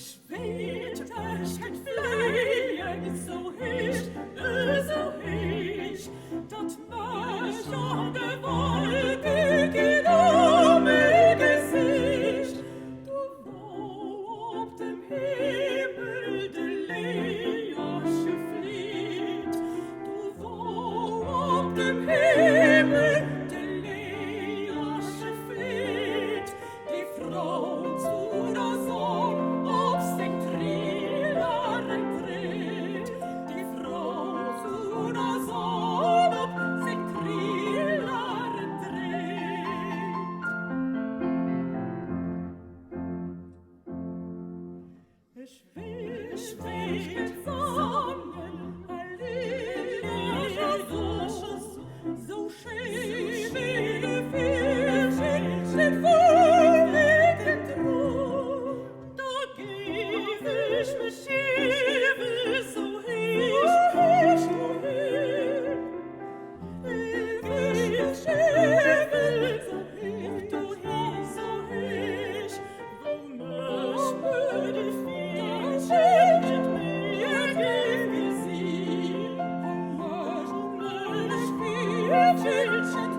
Ich weet, ich kann fliehen, so ich, dat mich an der Wolke geht mein Gesicht. Du wo ob dem Himmel de Leasche flieht, du wo ob dem Himmel de Leasche flieht, die Frau zu der Sonne, ob sing Trillaren dreht, die Frau zu der Sonne, ob sing Trillaren dreht. Ich will sangen, Halleluja, so schön wie gefällt, den wohligen Thron. Da geb ich mich ewig so hin, so hin. Ewig so hin, du hin, so hin. Wo mich würde finden, mir geb sie. Wo mich würde finden,